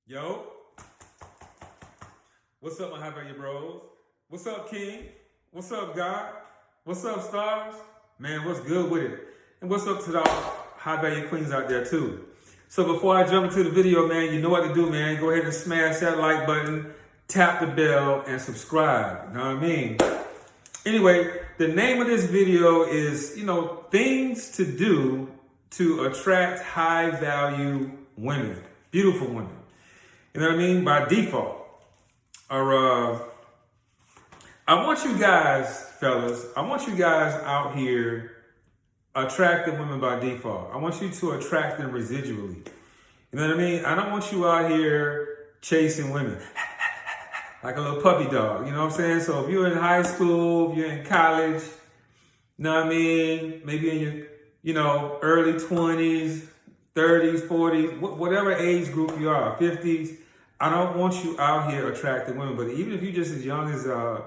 Yo, what's up, my high value bros? What's up, King? What's up, God? What's up, stars? Man, what's good with it? And what's up to the high value queens out there too? So before I jump into the video, man, you know what to do, man. Go ahead and smash that like button, tap the bell, and subscribe. You know what I mean? Anyway, the name of this video is, things to do to attract high value women, beautiful women. You know what I mean? By default. Or, I want you guys, fellas, out here attracting women by default. I want you to attract them residually. You know what I mean? I don't want you out here chasing women like a little puppy dog. You know what I'm saying? So if you're in high school, if you're in college, you know what I mean? Maybe in your, early 20s, 30s, 40s, whatever age group you are, 50s. I don't want you out here attracting women, but even if you're just as young as, a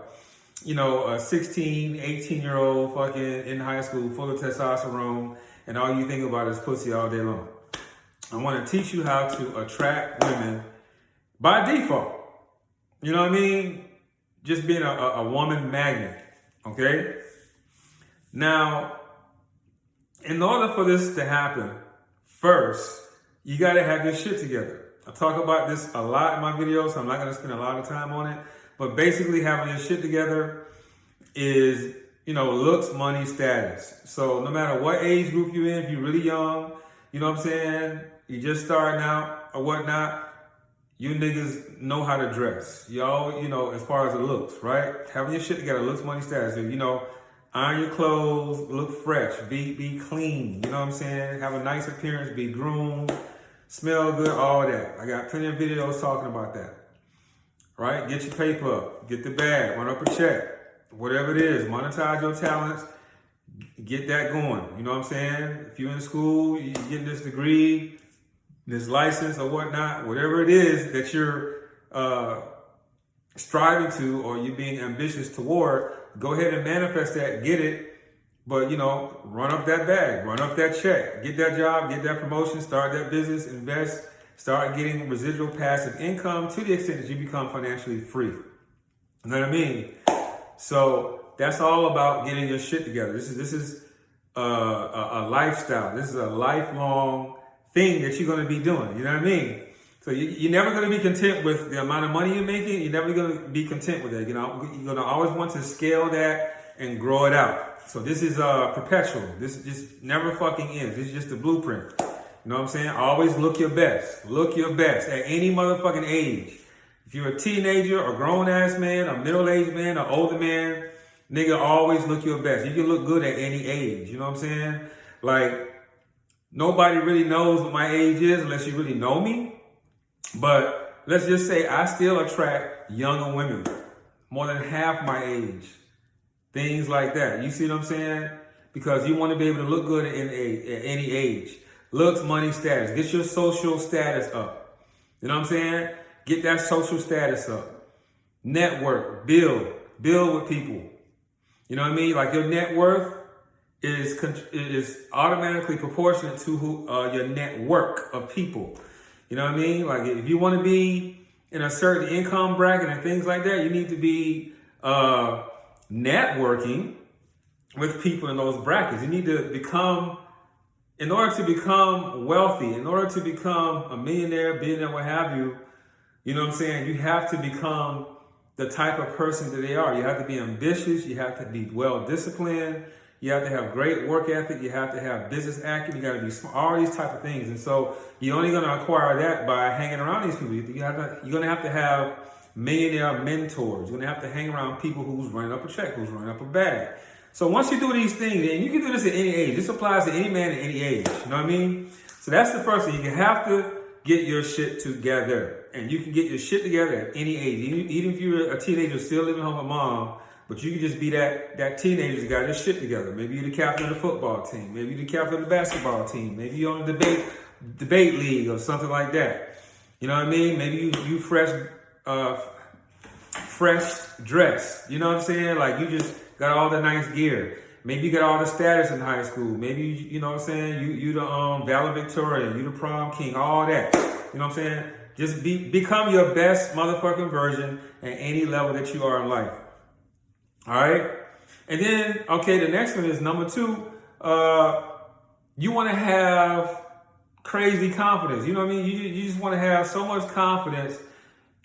16, 18-year-old fucking in high school, full of testosterone, and all you think about is pussy all day long. I want to teach you how to attract women by default. You know what I mean? Just being a woman magnet, okay? Now, in order for this to happen, first, you got to have your shit together. I talk about this a lot in my videos, so I'm not going to spend a lot of time on it. But basically, having your shit together is, looks, money, status. So no matter what age group you're in, if you're really young, you know what I'm saying? You're just starting out or whatnot, you niggas know how to dress. Y'all, as far as it looks, right? Having your shit together, looks, money, status. Iron your clothes, look fresh, be clean. You know what I'm saying? Have a nice appearance, be groomed. Smell good, all that. I got plenty of videos talking about that. Right? Get your paper up. Get the bag. Run up a check. Whatever it is. Monetize your talents. Get that going. You know what I'm saying? If you're in school, you're getting this degree, this license or whatnot, whatever it is that you're striving to or you're being ambitious toward, go ahead and manifest that. Get it. But, run up that bag, run up that check, get that job, get that promotion, start that business, invest, start getting residual passive income to the extent that you become financially free. You know what I mean? So that's all about getting your shit together. This is a lifestyle. This is a lifelong thing that you're going to be doing. You know what I mean? So you're never going to be content with the amount of money you're making. You're never going to be content with that. You're going to always want to scale that and grow it out. So this is perpetual. This just never fucking ends. This is just a blueprint. You know what I'm saying? Always look your best. Look your best at any motherfucking age. If you're a teenager, a grown-ass man, a middle-aged man, an older man, nigga, always look your best. You can look good at any age. You know what I'm saying? Like, nobody really knows what my age is unless you really know me. But let's just say I still attract younger women. More than half my age. Things like that. You see what I'm saying? Because you want to be able to look good at any age. Looks, money, status. Get your social status up. You know what I'm saying? Get that social status up. Network. Build with people. You know what I mean? Like your net worth is automatically proportionate to your network of people. You know what I mean? Like if you want to be in a certain income bracket and things like that, you need to be networking with people in those brackets. You need to become, in order to become wealthy, in order to become a millionaire, billionaire, what have you, you know what I'm saying? You have to become the type of person that they are. You have to be ambitious. You have to be well-disciplined. You have to have great work ethic. You have to have business acumen. You got to be smart, all these type of things. And so you're only going to acquire that by hanging around these people. You're going to have millionaire mentors. You're going to have to hang around people who's running up a check, who's running up a bag. So once you do these things, and you can do this at any age. This applies to any man at any age. You know what I mean? So that's the first thing. You have to get your shit together. And you can get your shit together at any age. Even if you're a teenager still living home with mom, but you can just be that teenager that got their shit together. Maybe you're the captain of the football team. Maybe you're the captain of the basketball team. Maybe you're on a debate league or something like that. You know what I mean? Maybe you fresh dress. You know what I'm saying? Like you just got all the nice gear. Maybe you got all the status in high school. Maybe you know what I'm saying? You the valedictorian, you the prom king, all that. You know what I'm saying? Just become your best motherfucking version at any level that you are in life. All right? And then, okay, the next one is number 2. You want to have crazy confidence. You know what I mean? You just want to have so much confidence,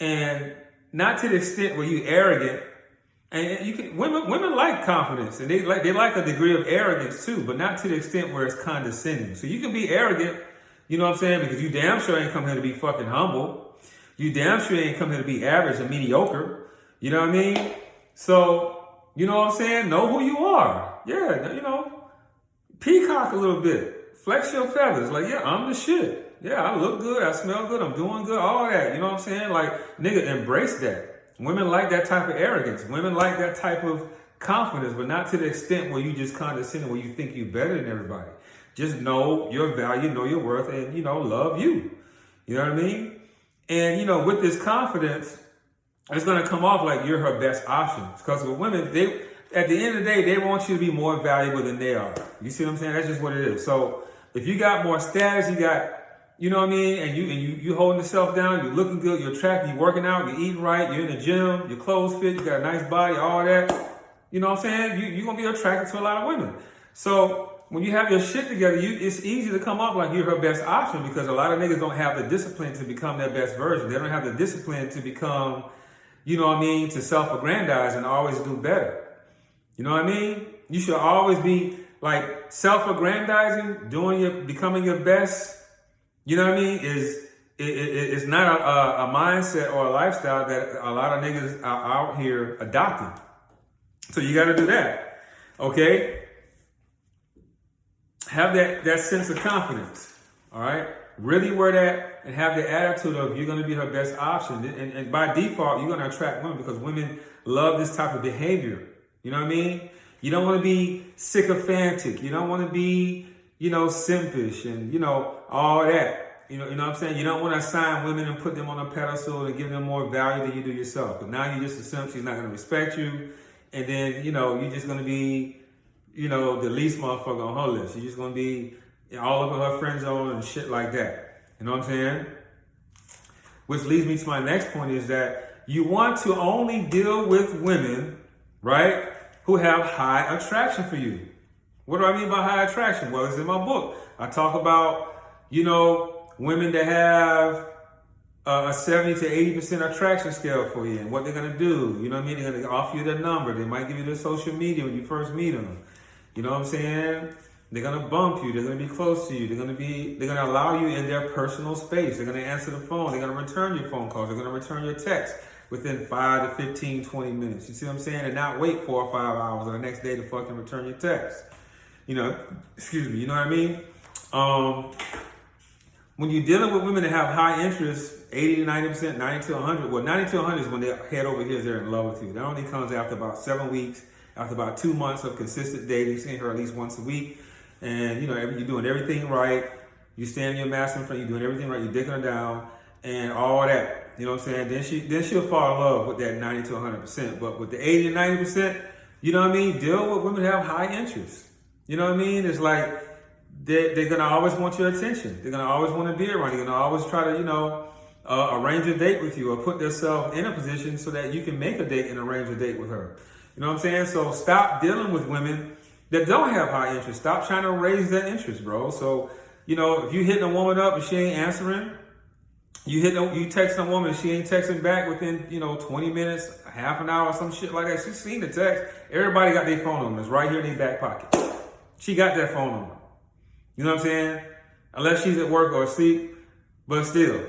and not to the extent where you arrogant. And you can women like confidence, and they like a degree of arrogance too, but not to the extent where it's condescending. So you can be arrogant, you know what I'm saying? Because you damn sure ain't come here to be fucking humble. You damn sure ain't come here to be average or mediocre. You know what I mean? So, you know what I'm saying? Know who you are. Yeah, you know, peacock a little bit. Flex your feathers. Like, yeah, I'm the shit. Yeah, I look good. I smell good. I'm doing good. All that. You know what I'm saying? Like, nigga, embrace that. Women like that type of arrogance. Women like that type of confidence, but not to the extent where you just condescend, where you think you're better than everybody. Just know your value, know your worth, and, you know, love you. You know what I mean? And, you know, with this confidence, it's going to come off like you're her best option. Because with women, they, at the end of the day, they want you to be more valuable than they are. You see what I'm saying? That's just what it is. So if you got more status, you got, you know what I mean? And you holding yourself down, you're looking good, you're attractive, you're working out, you're eating right, you're in the gym, your clothes fit, you got a nice body, all that. You know what I'm saying? You're going to be attracted to a lot of women. So when you have your shit together, it's easy to come off like you're her best option, because a lot of niggas don't have the discipline to become their best version. They don't have the discipline to become, you know what I mean, to self-aggrandize and always do better. You know what I mean? You should always be like self-aggrandizing, becoming your best. You know what I mean? It's not a mindset or a lifestyle that a lot of niggas are out here adopting. So you got to do that. Okay? Have that sense of confidence. All right? Really wear that and have the attitude of you're going to be her best option. And by default, you're going to attract women, because women love this type of behavior. You know what I mean? You don't want to be sycophantic. You don't want to be, you know, simpish and, you know, all that. You know what I'm saying? You don't want to assign women and put them on a pedestal and give them more value than you do yourself. But now you're just a simp. She's not going to respect you. And then, you know, you're just going to be, you know, the least motherfucker on her list. You're just going to be all over her friend zone and shit like that. You know what I'm saying? Which leads me to my next point, is that you want to only deal with women, right, who have high attraction for you. What do I mean by high attraction? Well, it's in my book. I talk about, you know, women that have a 70 to 80% attraction scale for you and what they're going to do. You know what I mean? They're going to offer you their number. They might give you their social media when you first meet them. You know what I'm saying? They're going to bump you. They're going to be close to you. They're going to allow you in their personal space. They're going to answer the phone. They're going to return your phone calls. They're going to return your text within 5 to 15, 20 minutes. You see what I'm saying? And not wait 4 or 5 hours or the next day to fucking return your text. You know, excuse me, you know what I mean? When you're dealing with women that have high interest, 80 to 90%, 90 to 100, well, 90 to 100 is when their head over here is they're in love with you. That only comes after about 7 weeks, after about 2 months of consistent dating, seeing her at least once a week. And, you know, you're doing everything right. You're standing your mask in front, you're doing everything right, you're dicking her down, and all that. You know what I'm saying? Then she'll fall in love with that 90 to 100%. But with the 80 to 90%, you know what I mean? Deal with women that have high interest. You know what I mean? It's like they're going to always want your attention. They're going to always want to be around you. They're going to always try to, you know, arrange a date with you or put themselves in a position so that you can make a date and arrange a date with her. You know what I'm saying? So stop dealing with women that don't have high interest. Stop trying to raise that interest, bro. So, you know, if you hitting a woman up and she ain't answering, you text a woman and she ain't texting back within, you know, 20 minutes, half an hour, some shit like that. She's seen the text. Everybody got their phone on them. It's right here in their back pocket. She got that phone on her. You know what I'm saying? Unless she's at work or asleep, but still,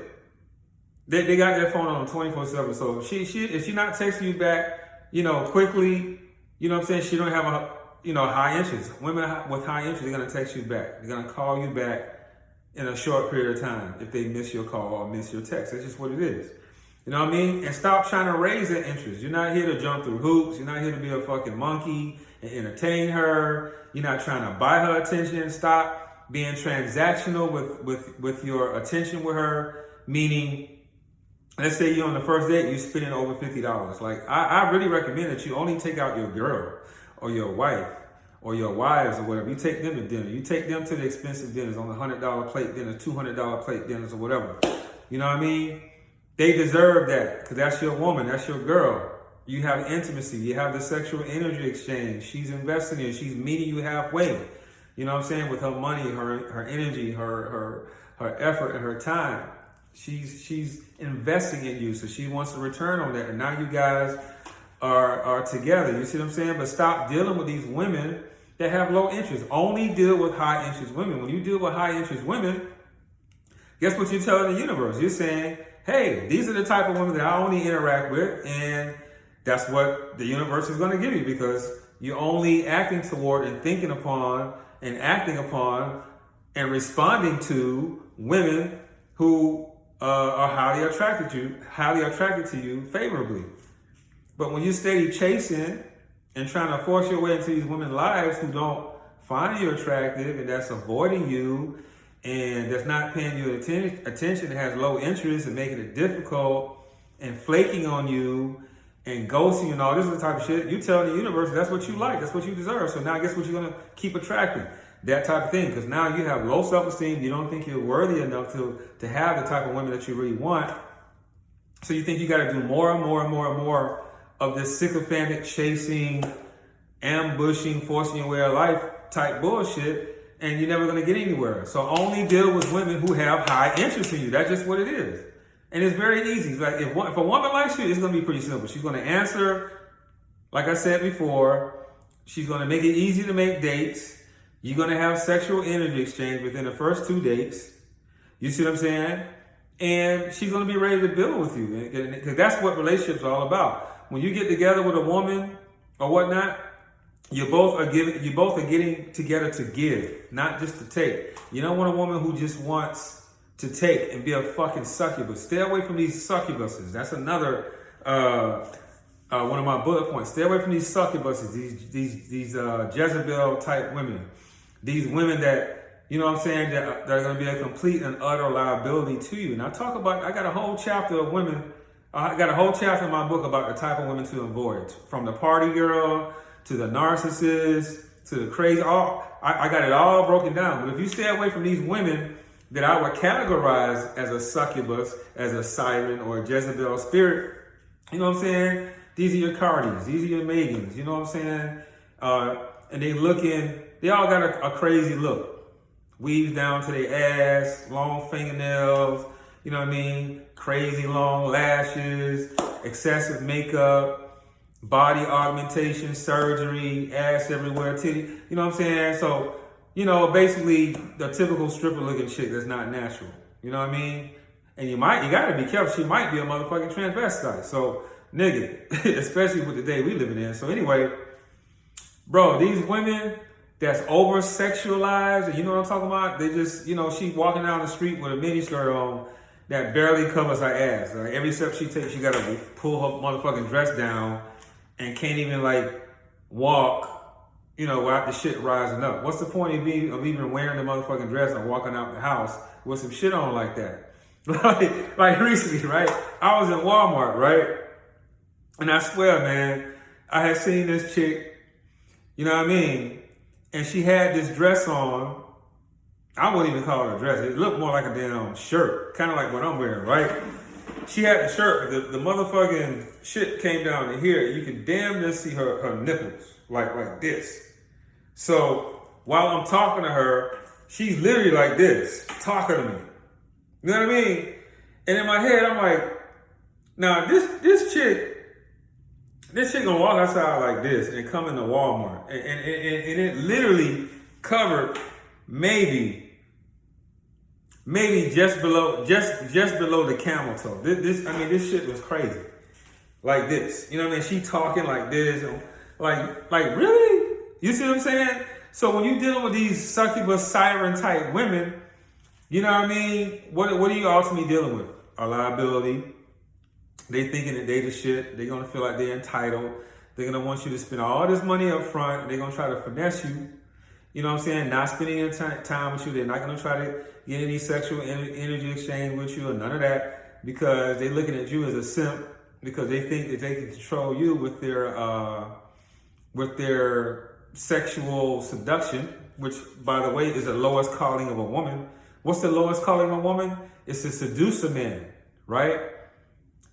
they got their phone on 24/7. So if she not texting you back, you know, quickly, you know what I'm saying? She don't have a, you know, high interest. Women with high interest, they're gonna text you back. They're gonna call you back in a short period of time if they miss your call or miss your text. That's just what it is. You know what I mean? And stop trying to raise that interest. You're not here to jump through hoops. You're not here to be a fucking monkey and entertain her. You're not trying to buy her attention. Stop being transactional with your attention with her. Meaning, let's say you're on the first date, you're spending over $50. Like, I really recommend that you only take out your girl or your wife or your wives or whatever. You take them to dinner. You take them to the expensive dinners, on the $100 plate dinners, $200 plate dinners or whatever. You know what I mean? They deserve that because that's your woman, that's your girl. You have intimacy, you have the sexual energy exchange. She's investing in you, she's meeting you halfway. You know what I'm saying? With her money, her energy, her effort, and her time. She's investing in you, so she wants a return on that. And now you guys are together. You see what I'm saying? But stop dealing with these women that have low interest. Only deal with high interest women. When you deal with high interest women, guess what you're telling the universe? You're saying, hey, these are the type of women that I only interact with, and that's what the universe is going to give you because you're only acting toward and thinking upon and acting upon and responding to women who are highly attracted to you favorably. But when you're steady chasing and trying to force your way into these women's lives who don't find you attractive and that's avoiding you and that's not paying you attention, has low interest and making it difficult and flaking on you and ghosting you and all this is the type of shit, you tell the universe that's what you like, that's what you deserve. So now guess what you're going to keep attracting? That type of thing. Because now you have low self-esteem. You don't think you're worthy enough to have the type of women that you really want. So you think you got to do more and more and more and more of this sycophantic chasing, ambushing, forcing your way of life type bullshit, and you're never going to get anywhere. So only deal with women who have high interest in you. That's just what it is. And it's very easy. It's like if a woman likes you, it's going to be pretty simple. She's going to answer, like I said before, she's going to make it easy to make dates. You're going to have sexual energy exchange within the first 2 dates. You see what I'm saying? And she's going to be ready to build with you. Because that's what relationships are all about. When you get together with a woman or whatnot, you both are getting together to give, not just to take. You don't want a woman who just wants to take and be a fucking succubus. Stay away from these succubuses. That's another one of my bullet points. Stay away from these succubuses, these Jezebel type women. These women that, you know what I'm saying, that are going to be a complete and utter liability to you. And I got a whole chapter of women, I got a whole chapter in my book about the type of women to avoid. From the party girl, to the narcissist, to the crazy, I got it all broken down. But if you stay away from these women that I would categorize as a succubus, as a siren, or a Jezebel spirit, you know what I'm saying? These are your Cardis, these are your Megans, you know what I'm saying? And they all got a crazy look. Weaves down to their ass, long fingernails, you know what I mean? Crazy long lashes, excessive makeup, body augmentation, surgery, ass everywhere, titty, you know what I'm saying? So, you know, basically the typical stripper looking chick that's not natural, you know what I mean? And you gotta be careful, she might be a motherfucking transvestite. So, nigga, especially with the day we living in. So anyway, bro, these women that's over sexualized, and you know what I'm talking about? They just, you know, she walking down the street with a mini skirt on that barely covers her ass. Like every step she takes, she gotta pull her motherfucking dress down and can't even like walk, you know, without the shit rising up. What's the point of even wearing the motherfucking dress and walking out the house with some shit on like that? like recently, right? I was in Walmart, right? And I swear, man, I had seen this chick, you know what I mean? And she had this dress on. I wouldn't even call it a dress. It looked more like a damn shirt, kind of like what I'm wearing, right? She had the shirt, but the motherfucking shit came down to here. You could damn near see her nipples, like this. So while I'm talking to her, she's literally like this, talking to me. You know what I mean? And in my head, I'm like, now this chick gonna walk outside like this and come into Walmart, and it literally covered maybe just below the camel toe. This shit was crazy, like this. You know what I mean? She talking like this, and like really? You see what I'm saying? So when you dealing with these succubus siren type women, you know what I mean? What are you ultimately dealing with? A liability. They thinking that they the shit. They're gonna feel like they're entitled. They're gonna want you to spend all this money up front. They're gonna try to finesse you. You know what I'm saying? Not spending any time with you. They're not gonna try to get any sexual energy exchange with you or none of that, because they're looking at you as a simp, because they think that they can control you with their sexual seduction, which, by the way, is the lowest calling of a woman. What's the lowest calling of a woman? It's to seduce a man, right?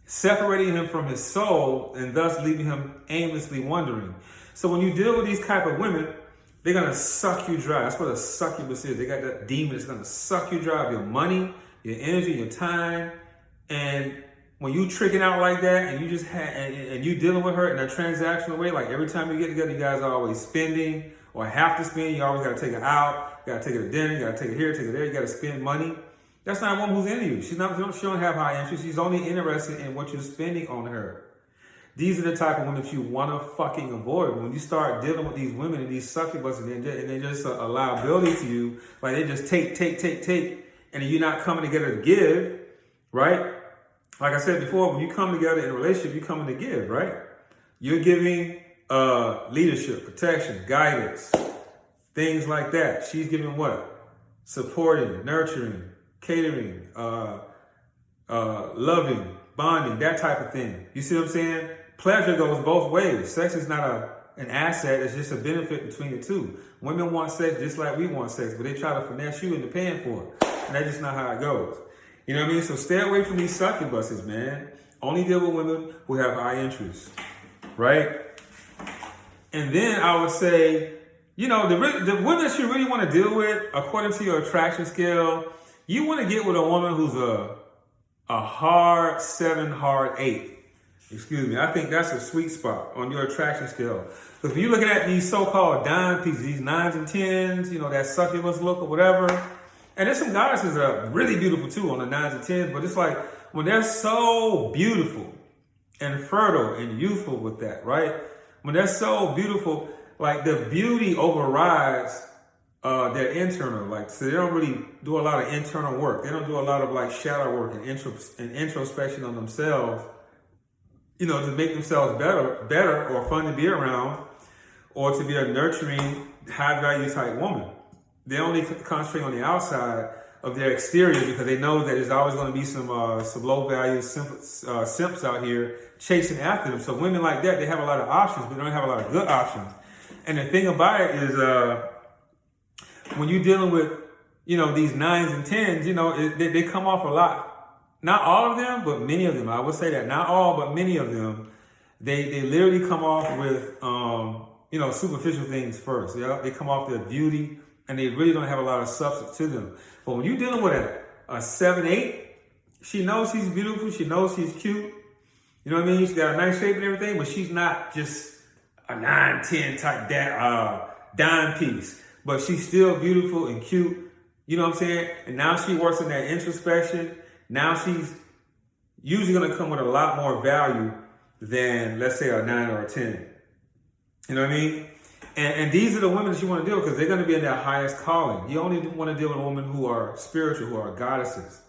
separating him from his soul and thus leaving him aimlessly wandering. So when you deal with these type of women, they're going to suck you dry. That's what a succubus is. They got that demon that's going to suck you dry of your money, your energy, your time. And when you tricking out like that and you just and you dealing with her in a transactional way, like every time you get together, you guys are always spending or have to spend. You always got to take her out. You got to take her to dinner. You got to take her here, take her there. You got to spend money. That's not a woman who's into you. She don't have high interest. She's only interested in what you're spending on her. These are the type of women that you want to fucking avoid. When you start dealing with these women and these succubuses and they're just a liability to you, like they just take, and you're not coming together to give, right? Like I said before, when you come together in a relationship, you're coming to give, right? You're giving leadership, protection, guidance, things like that. She's giving what? Supporting, nurturing, catering, loving, bonding, that type of thing. You see what I'm saying? Pleasure goes both ways. Sex is not an asset, it's just a benefit between the two. Women want sex just like we want sex, but they try to finesse you into paying for it. And that's just not how it goes. You know what I mean? So stay away from these succubuses, man. Only deal with women who have high interests, right? And then I would say, you know, the women that you really want to deal with, according to your attraction scale, you want to get with a woman who's a hard 7, hard 8. Excuse me. I think that's a sweet spot on your attraction scale. Because when you're looking at these so-called dime pieces, these 9s and 10s, you know, that succubus look or whatever. And there's some goddesses that are really beautiful too on the 9s and 10s. But it's like when they're so beautiful and fertile and youthful with that, right? When they're so beautiful, like the beauty overrides their internal, like, so they don't really do a lot of internal work. They don't do a lot of like shadow work and introspection on themselves, you know, to make themselves better or fun to be around or to be a nurturing, high value type woman. They only concentrate on the outside of their exterior because they know that there's always going to be some low value simps out here chasing after them. So women like that, they have a lot of options, but they don't have a lot of good options. And the thing about it is, when you're dealing with, you know, these 9s and 10s, you know, they come off a lot. Not all of them, but many of them. I would say that. Not all, but many of them. They literally come off with, you know, superficial things first. Yeah? They come off their beauty, and they really don't have a lot of substance to them. But when you're dealing with a 7, 8, she knows she's beautiful. She knows she's cute. You know what I mean? She's got a nice shape and everything, but she's not just a 9, 10 type dime piece. But she's still beautiful and cute. You know what I'm saying? And now she works on that introspection. Now she's usually going to come with a lot more value than, let's say, a 9 or a 10. You know what I mean? And these are the women that you want to deal with because they're going to be in their highest calling. You only want to deal with women who are spiritual, who are goddesses.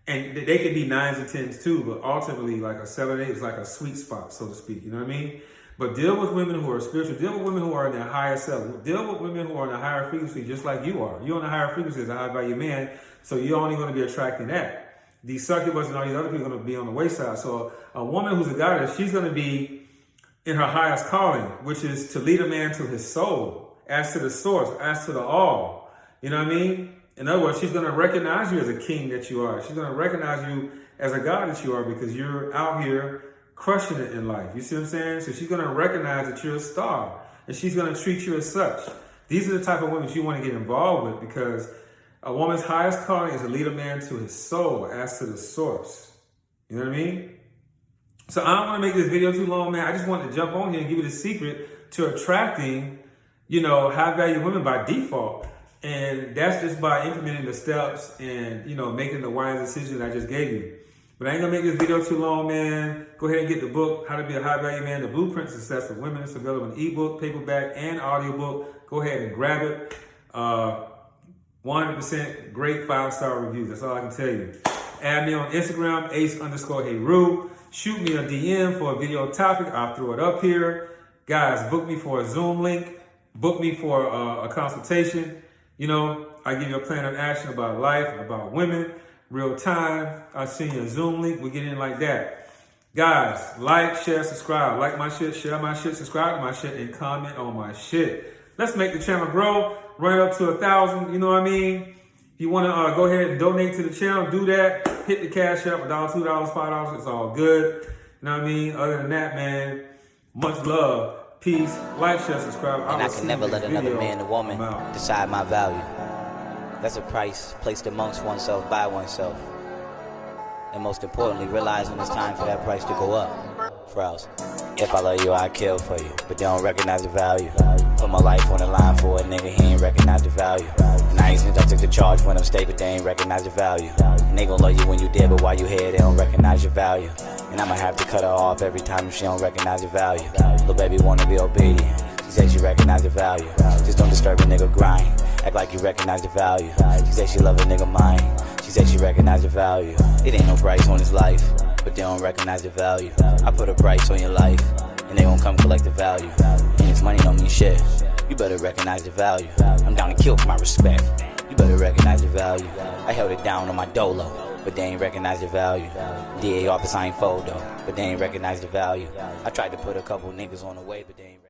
And they could be 9s and 10s too, but ultimately like a 7, 8 is like a sweet spot, so to speak. You know what I mean? But deal with women who are spiritual. Deal with women who are in their higher self. Deal with women who are in a higher frequency, just like you are. You're on a higher frequency as a high value man, so you're only going to be attracting that. These succubus and all these other people are going to be on the wayside. So a woman who's a goddess, she's going to be in her highest calling, which is to lead a man to his soul, as to the source, as to the all. You know what I mean? In other words, she's going to recognize you as a king that you are. She's going to recognize you as a god that you are because you're out here crushing it in life. You see what I'm saying? So she's going to recognize that you're a star and she's going to treat you as such. These are the type of women you want to get involved with because a woman's highest calling is to lead a man to his soul, as to the source. You know what I mean? So I don't want to make this video too long, man. I just wanted to jump on here and give you the secret to attracting, you know, high value women by default. And that's just by implementing the steps and, you know, making the wise decision I just gave you. But I ain't gonna make this video too long, man. Go ahead and get the book, How to Be a High Value Man, The Blueprint to Success for Women. It's available in ebook, paperback, and audiobook. Go ahead and grab it. 100% great 5-star reviews. That's all I can tell you. Add me on Instagram, ace_heyru. Shoot me a DM for a video topic. I'll throw it up here. Guys, book me for a Zoom link. Book me for a consultation. You know, I give you a plan of action about life, about women, real time. I'll send you a Zoom link. We get in like that. Guys, like, share, subscribe. Like my shit, share my shit, subscribe to my shit, and comment on my shit. Let's make the channel grow. Run it up to 1,000. You know what I mean? If you want to go ahead and donate to the channel, do that. hit the cash up, $1, $2, $5, it's all good. You know what I mean? Other than that, man, much love, peace, like, share, subscribe. And I can never let another man or woman decide my value. That's a price placed amongst oneself by oneself. And most importantly, realize when it's time for that price to go up. For else, if I love you, I kill for you, but they don't recognize the value. Put my life on the line for a nigga, he ain't recognize the value. And I took the charge when I'm stay, but they ain't recognize the value. And they gon' love you when you dead, but while you here, they don't recognize your value. And I'ma have to cut her off every time if she don't recognize the value. Little baby wanna be obedient, she said she recognize the value. Just don't disturb a nigga grind, act like you recognize the value. She said she love a nigga mind, she said she recognize the value. It ain't no price on his life, but they don't recognize the value. I put a price on your life, and they gon' come collect the value. And this money don't mean shit, you better recognize the value. I'm down to kill for my respect, you better recognize the value. I held it down on my dolo, but they ain't recognize the value. DA office I ain't fold though, but they ain't recognize the value. I tried to put a couple niggas on the way, but they ain't